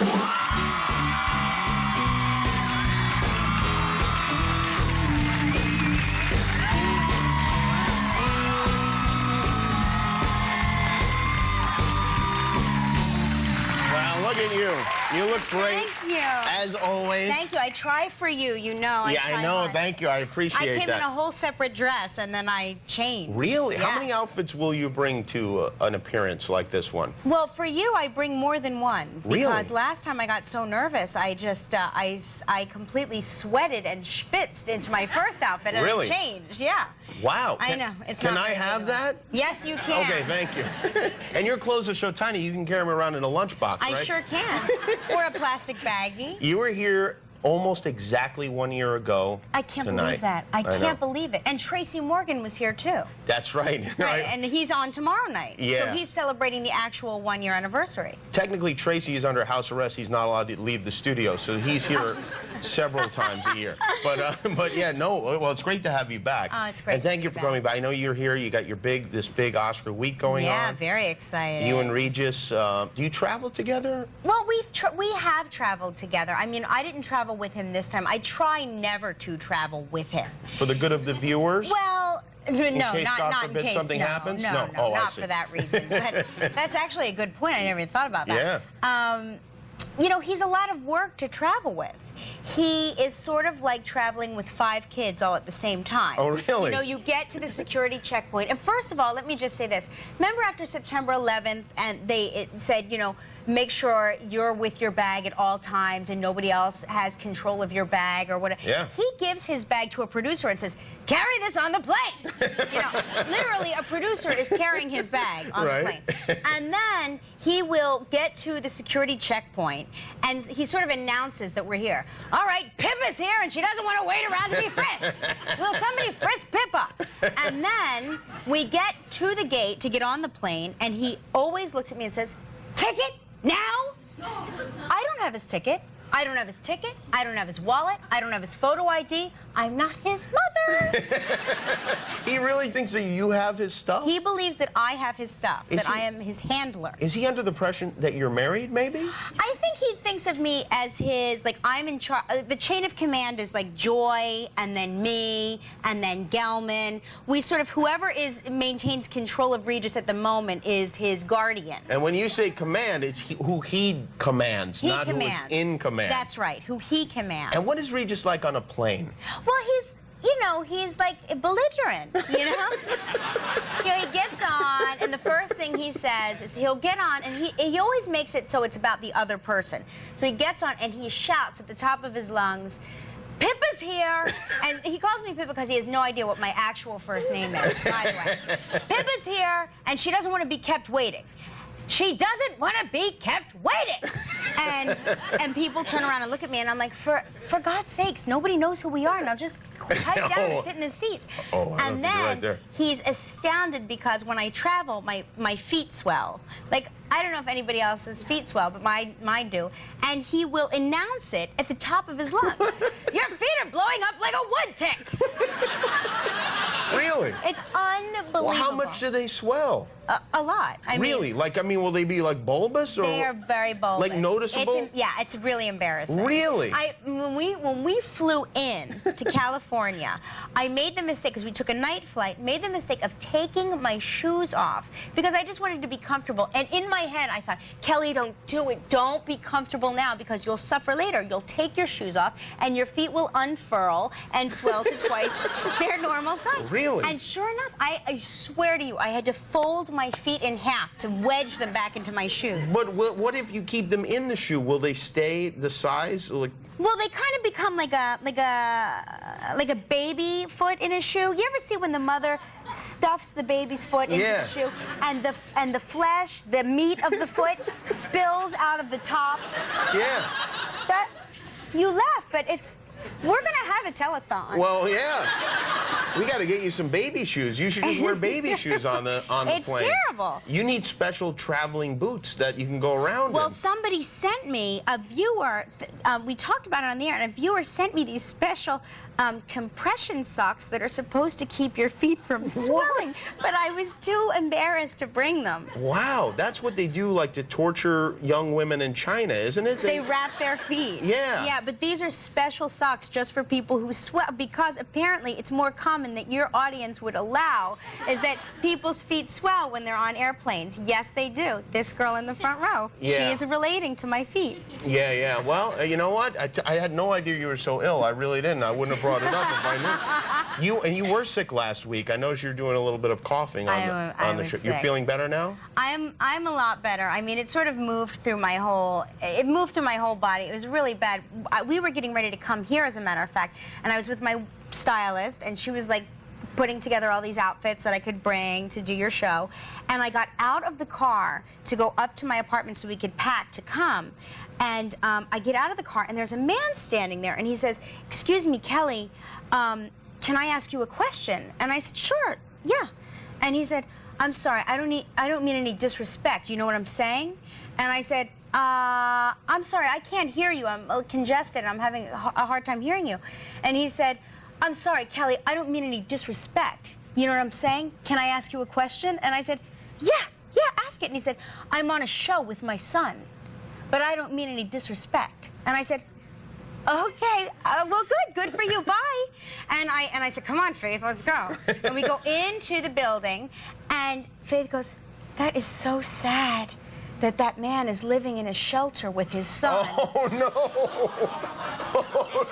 Look at you. You look great. Thank you. As always. Thank you. I try for you, you know. Yeah, I know. Hard. Thank you. I appreciate that. I came in a whole separate dress, and then I changed. Really? Yes. How many outfits will you bring to an appearance like this one? Well, for you, I bring more than one. Really? Because last time I got so nervous, I just, I completely sweated and schwitzed into my first outfit, and Really? I changed, yeah. Wow. I know. It's Can not I very have good. that? Yes, you can. Okay, thank you. And your clothes are so tiny, you can carry them around in a lunchbox, right? I sure can. Or a plastic baggie. You were here almost exactly 1 year ago. I can't tonight. believe that. I know. can't believe it. And Tracy Morgan was here too. That's right. Right, and he's on tomorrow night. Yeah. So he's celebrating the actual 1 year anniversary. Technically, Tracy is under house arrest. He's not allowed to leave the studio, so he's here several times a year. But yeah, no. Well, it's great to have you back. Oh, it's great. And thank you for coming back. I know you're here. You got your this big Oscar week going on. Yeah, very exciting. You and Regis. Do you travel together? Well, we have traveled together. I mean, I didn't travel with him this time. I try never to travel with him. For the good of the viewers? Well, no, case, God not forbid, in case something no, happens? No, No. Oh, I not see. for that reason. But that's actually a good point. I never even thought about that. Yeah. You know, he's a lot of work to travel with. He is sort of like traveling with 5 kids all at the same time. Oh, really? You know, you get to the security checkpoint. And first of all, let me just say this. Remember after September 11th, and it said, you know, make sure you're with your bag at all times and nobody else has control of your bag or whatever. Yeah. He gives his bag to a producer and says, carry this on the plane. You know, literally a producer is carrying his bag on the plane. And then he will get to the security checkpoint and he sort of announces that we're here. All right, Pippa's here and she doesn't want to wait around to be frisked. Will somebody frisk Pippa? And then we get to the gate to get on the plane and he always looks at me and says, ticket? Now? I don't have his ticket. I don't have his ticket. I don't have his wallet. I don't have his photo ID. I'm not his mother. He really thinks that you have his stuff? He believes that I have his stuff, I am his handler. Is he under the impression that you're married, maybe? I think he thinks of me as his, like, I'm in charge. The chain of command is like Joy, and then me, and then Gelman. We sort of, whoever maintains control of Regis at the moment is his guardian. And when you say command, it's who he commands, not who is in command. That's right, who he commands. And what is Regis like on a plane? Well, he's like belligerent, you know? You know, he gets on, and the first thing he says is he'll get on, and he always makes it so it's about the other person. So he gets on, and he shouts at the top of his lungs, Pippa's here! And he calls me Pippa because he has no idea what my actual first name is, by the way. Pippa's here, and she doesn't want to be kept waiting. She doesn't want to be kept waiting. And people turn around and look at me, and I'm like, for God's sakes, nobody knows who we are, and I'll just pipe down and sit in the seats. And then he's astounded because when I travel, my feet swell. Like, I don't know if anybody else's feet swell, but mine do. And he will announce it at the top of his lungs. Your feet are blowing up like a wood tick. Really? It's unbelievable. Well, how much do they swell? A lot. I really? mean, like, I mean, will they be like bulbous or? They are very bulbous. Like noticeable? Yeah, it's really embarrassing. Really? When we flew in to California, I made the mistake, because we took a night flight, made the mistake of taking my shoes off because I just wanted to be comfortable. And in my head, I thought, Kelly, don't do it. Don't be comfortable now because you'll suffer later. You'll take your shoes off and your feet will unfurl and swell to twice their normal size. Really? And sure enough, I swear to you, I had to fold my feet in half to wedge them back into my shoes. But what if you keep them in the shoe? Will they stay the size? Like, well, they kind of become like a baby foot in a shoe. You ever see when the mother stuffs the baby's foot into the shoe, and the flesh, the meat of the foot, spills out of the top? Yeah. That you laugh, but we're gonna have a telethon. Well, yeah. We got to get you some baby shoes. You should just wear baby shoes on the plane. It's terrible. horrible. You need special traveling boots that you can go around Well, in. somebody sent me, a viewer, we talked about it on the air, and a viewer sent me these special compression socks that are supposed to keep your feet from swelling, but I was too embarrassed to bring them. Wow, that's what they do, like, to torture young women in China, isn't it? They wrap their feet. Yeah. Yeah, but these are special socks just for people who swell, because apparently it's more common that your audience would allow is that people's feet swell when they're on airplanes. Yes, they do. This girl in the front row, she Yeah. is relating to my feet. Yeah, yeah. Well, you know what? I had no idea you were so ill. I really didn't. I wouldn't have brought it up if I knew. You were sick last week. I noticed you're doing a little bit of coughing on the show. You're feeling better now? I'm a lot better. I mean, it sort of moved through my whole body. It was really bad. We were getting ready to come here, as a matter of fact, and I was with my stylist, and she was like putting together all these outfits that I could bring to do your show. And I got out of the car to go up to my apartment so we could pack to come. And I get out of the car, and there's a man standing there, and he says, "Excuse me, Kelly, can I ask you a question?" And I said, "Sure, yeah." And he said, "I'm sorry, I don't mean any disrespect. You know what I'm saying?" And I said, "I'm sorry, I can't hear you. I'm congested. I'm having a hard time hearing you." And he said, "I'm sorry, Kelly, I don't mean any disrespect. You know what I'm saying? Can I ask you a question?" And I said, yeah, ask it." And he said, "I'm on a show with my son, but I don't mean any disrespect." And I said, "Okay, well, good for you, bye." And I said, "Come on, Faith, let's go." And we go into the building, and Faith goes, "That is so sad that man is living in a shelter with his son." Oh, no. Oh,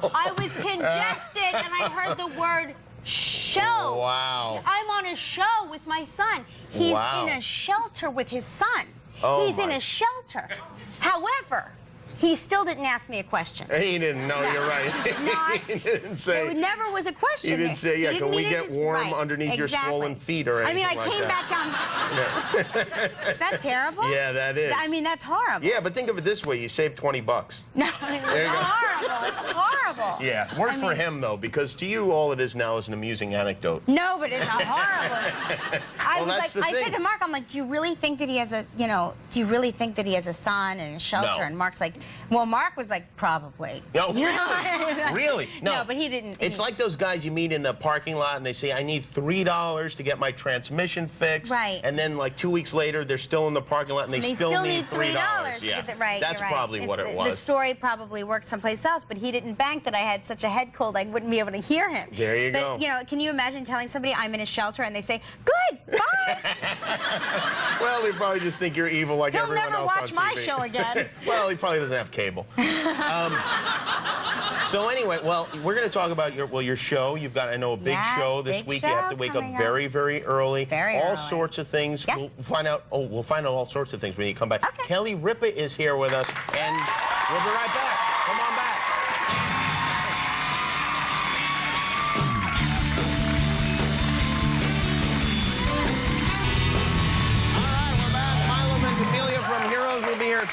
no. I was congested, and I heard the word show. Wow. I'm on a show with my son. He's Wow. in a shelter with his son. Oh, He's in my. a shelter. However, he still didn't ask me a question. He didn't know, No. you're right. No, He didn't say. There never was a question. He didn't say, He yeah, didn't can we mean get it as- warm right, underneath your exactly. swollen feet or anything I like came that? back down. Is that terrible? Yeah, that is. I mean, that's horrible. Yeah, but think of it this way. You saved $20. No, it's There you go. horrible. It's horrible. Yeah, worse for him, though, because to you, all it is now is an amusing anecdote. No, but it's a horrible. I was that's like, the I said thing. to Mark, I'm like, do you really think that he has a, do you really think that he has a son and a shelter? No. And Mark's like, well, Mark was like, probably. No, You really? know? Really? No, but he didn't. It's like those guys you meet in the parking lot and they say, "I need $3 to get my transmission fixed." Right. And then like 2 weeks later, they're still in the parking lot and they still need $3. Yeah. Right, That's you're right. probably what it was. The story probably worked someplace else, but he didn't bank that I had such a head cold I wouldn't be able to hear him. There you but, go. Can you imagine telling somebody I'm in a shelter and they say, "Good, bye." Well, they probably just think you're evil like He'll everyone never else watch on my TV. show again. Well, he probably doesn't have cable. So anyway, well, we're going to talk about your show. You've got, I know, a big Yes, show this big week. You have show to wake up coming up. very, very early. Very all early. sorts of things. Yes. We'll find out. Oh, we'll find out all sorts of things when you come back. Okay. Kelly Ripa is here with us, and we'll be right back. Come on back.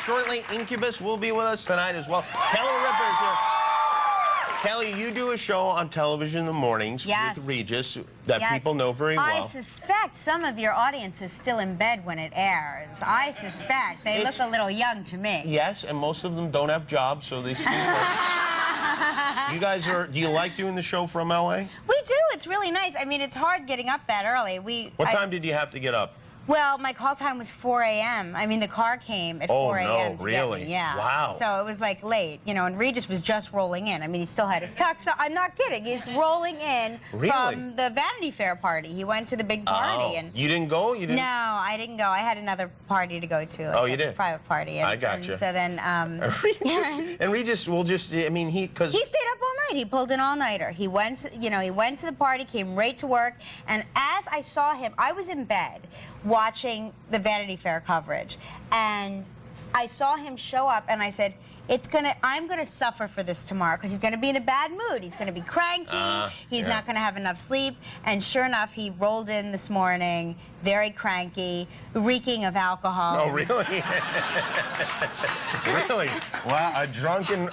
Shortly, Incubus will be with us tonight as well. Kelly Ripa is here. Kelly, you do a show on television in the mornings Yes. with Regis that Yes. people know very well. I suspect some of your audience is still in bed when it airs. I suspect. They It's- look a little young to me. Yes, and most of them don't have jobs, so they sleep. You guys do you like doing the show from LA? We do. It's really nice. I mean, it's hard getting up that early. What time did you have to get up? Well, my call time was 4 a.m. I mean, the car came at 4 a.m. no, to really? get me. Yeah. Wow. So it was like late, and Regis was just rolling in. I mean, he still had his tux. So I'm not kidding. He's rolling in Really? from the Vanity Fair party. He went to the big party. And You didn't go? You didn't? no, I didn't go. I had another party to go to. Like You a did? Private party. And, I gotcha. And so then, Regis will just, I mean, because he stayed up all night. He pulled an all-nighter. He went, he went to the party, came right to work, and as I saw him, I was in bed watching the Vanity Fair coverage, and I saw him show up, and I said, I'm gonna suffer for this tomorrow because he's gonna be in a bad mood. He's gonna be cranky. He's not gonna have enough sleep. And sure enough, he rolled in this morning, very cranky, reeking of alcohol. Oh, really? really? Wow, a drunken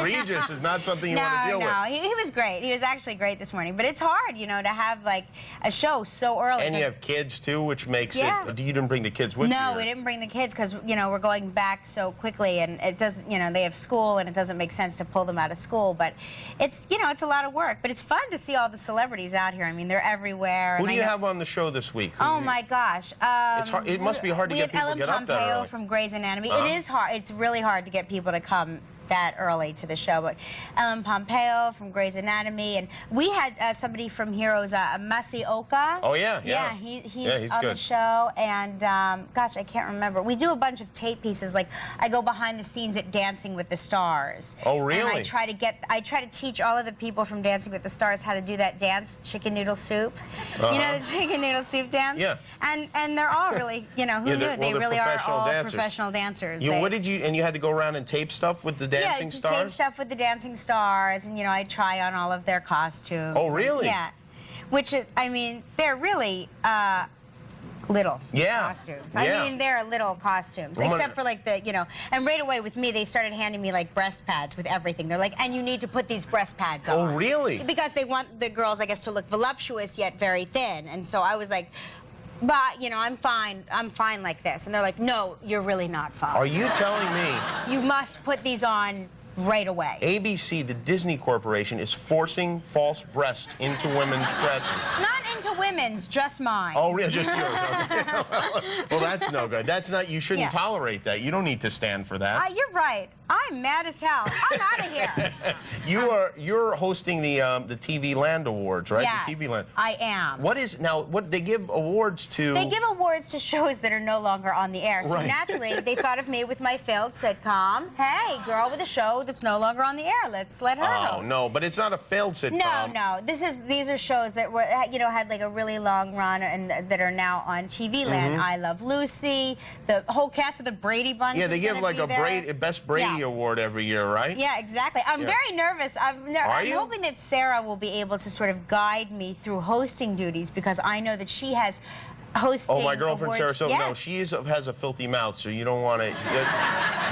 Regis is not something you want to deal with. No, he was great. He was actually great this morning. But it's hard, you know, to have like a show so early. And you have kids too, which makes it. You didn't bring the kids with you? No, we didn't bring the kids because, you know, we're going back so quickly, and it doesn't, you know, they have school, and it doesn't make sense to pull them out of school. But it's, you know, it's a lot of work. But it's fun to see all the celebrities out here. I mean, they're everywhere. Who do you have on the show this week? Oh my gosh! It's hard, it must be hard to get people to get up that early. Ellen Pompeo from Grey's Anatomy. It is hard. It's really hard to get people to come that early to the show. But Ellen Pompeo from Grey's Anatomy, and we had somebody from Heroes, Masioka. Oh yeah. He's on the show, and gosh, I can't remember. We do a bunch of tape pieces. Like I go behind the scenes at Dancing with the Stars. Oh really? And I try to teach all of the people from Dancing with the Stars how to do that dance, chicken noodle soup. You know, the chicken noodle soup dance. Yeah. And they're all really, you know, who knew? They really are all professional dancers. What did you? And you had to go around and tape stuff with the Dancing Stars? Tape stuff with the Dancing Stars, and you know, I try on all of their costumes. Oh, really? Yeah. Which, I mean, they're really little costumes. I mean, they're little costumes, except for like the, you know, and right away with me, they started handing me like breast pads with everything. They're like, and you need to put these breast pads on. Oh, really? Because they want the girls, I guess, to look voluptuous yet very thin. And so I was like, but, you know, I'm fine like this. And they're like, no, you're really not fine. Are you telling me? You must put these on right away. ABC, the Disney Corporation, is forcing false breasts into women's dresses. Not into women's, just mine. Oh, really? Just yours? Okay. Well, that's no good. That's not. You shouldn't tolerate that. You don't need to stand for that. You're right. I'm mad as hell. I'm out of here. You're hosting the TV Land Awards, right? Yes, the TV Land. I am. What they give awards to? They give awards to shows that are no longer on the air. So naturally, they thought of me with my failed sitcom. Hey, girl with a show that's no longer on the air. Let's let her host. Oh no, but it's not a failed sitcom. No. These are shows that were, you know, had like a really long run and that are now on TV Land. I Love Lucy. The whole cast of the Brady Bunch. Yeah, they give like a best Brady award every year, right? Yeah, exactly. I'm very nervous. I'm hoping that Sarah will be able to sort of guide me through hosting duties, because I know that she has hosting. Oh, my girlfriend awards. Sarah. So yes. no, she has a filthy mouth, so you don't want to.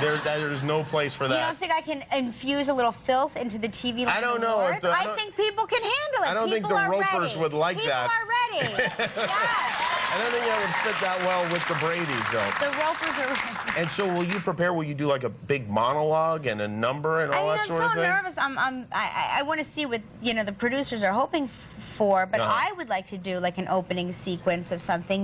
There's no place for that. You don't think I can infuse a little filth into the TV Land I don't know. Awards? I think people can handle it. I don't think the Ropers would like that. People are ready. Yes. I don't think that would fit that well with the Bradys, though. The Ropers are ready. And so, will you prepare? Will you do like a big monologue and a number and all that sort of thing? I'm so nervous. I want to see what, you know, the producers are hoping for, but I would like to do like an opening sequence of something.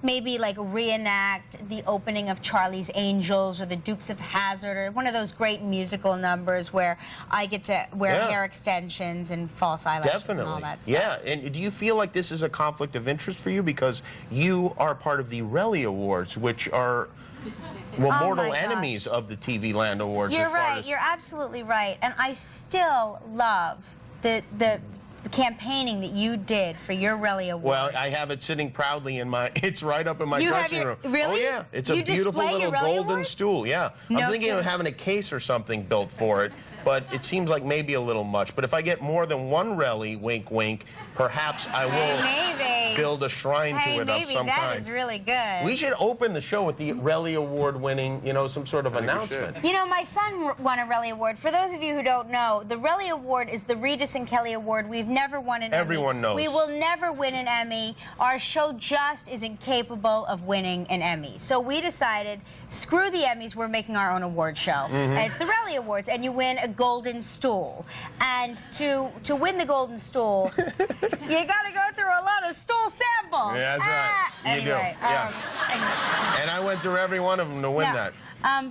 Maybe like reenact the opening of Charlie's Angels or the Dukes of Hazzard, or one of those great musical numbers where I get to wear hair extensions and false eyelashes and all that stuff. Yeah, and do you feel like this is a conflict of interest for you, because you are part of the Relly Awards, which are mortal enemies of the TV Land Awards? You're right. You're absolutely right. And I still love the campaigning that you did for your Relly Award. Well, I have it sitting proudly in my. It's right up in my dressing room. Really? Oh yeah, it's a beautiful little golden stool. Yeah, I'm thinking of having a case or something built for it. But it seems like maybe a little much. But if I get more than one Relly, wink, wink, perhaps I will build a shrine to it of some kind. That is really good. We should open the show with the Relly Award-winning, you know, some sort of announcement. You know, my son won a Relly Award. For those of you who don't know, the Relly Award is the Regis and Kelly Award. We've never won an Emmy. Everyone knows. We will never win an Emmy. Our show just is incapable of winning an Emmy. So we decided, screw the Emmys, we're making our own award show. And it's the Relly Awards, and you win a golden stool. And to win the golden stool, you got to go through a lot of stool samples. Yeah, that's right. Anyway, and I went through every one of them to win that.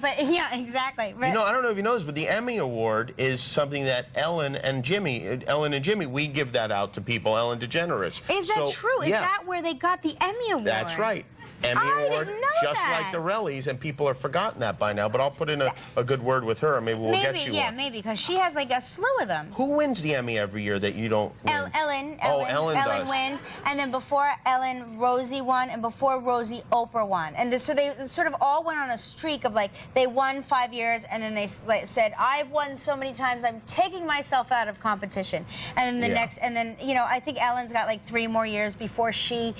But yeah, exactly. You know, I don't know if you know this, but the Emmy Award is something that Ellen and Jimmy, we give that out to people, Ellen DeGeneres. Is that true? Is that where they got the Emmy Award? That's right. Emmy Award, just like the Rellies, and people have forgotten that by now. But I'll put in a good word with her, and maybe we'll get you one. Yeah, maybe, because she has like a slew of them. Who wins the Emmy every year that you don't win? Ellen. Oh, Ellen does. Ellen wins, and then before Ellen, Rosie won, and before Rosie, Oprah won. And so they sort of all went on a streak of like, they won 5 years, and then they said, I've won so many times, I'm taking myself out of competition. And then the next, and then, you know, I think Ellen's got like 3 more years before she,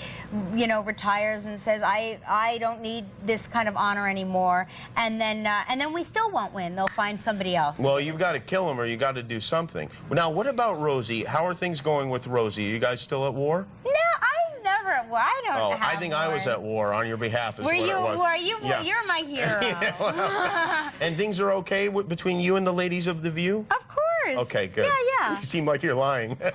you know, retires and says, I don't need this kind of honor anymore. And then we still won't win. They'll find somebody else. Well, you've got to kill him or you got to do something. Now, what about Rosie? How are things going with Rosie? Are you guys still at war? No, I was never at war. I don't have I think war. I was at war on your behalf. Is Were what you? it was. Were you? Yeah. You're my hero. Yeah, well, and things are okay between you and the ladies of The View? Of course. Okay, good. Yeah. You seem like you're lying. Well,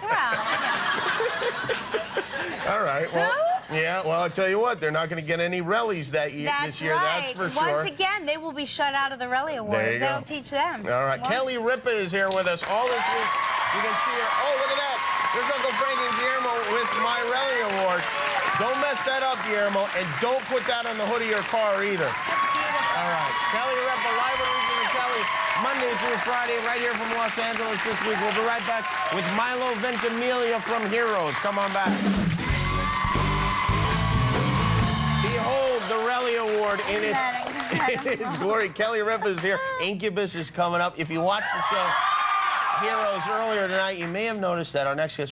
All right. Well, yeah. Well, I'll tell you what. They're not going to get any rallies this year. Right. That's for sure. Once again, they will be shut out of the Rally Awards. There you They go. don't teach them. All right. Well, Kelly Ripa is here with us all this week. You can see her. Oh, look at that. There's Uncle Frank and Guillermo with my Rally Award. Don't mess that up, Guillermo, and don't put that on the hood of your car either. All right. Kelly Ripa, live at Regina and Kelly, Monday through Friday, right here from Los Angeles this week. We'll be right back with Milo Ventimiglia from Heroes. Come on back. Behold the Rally Award in its glory. Kelly Ripa is here. Incubus is coming up. If you watched the show Heroes earlier tonight, you may have noticed that our next guest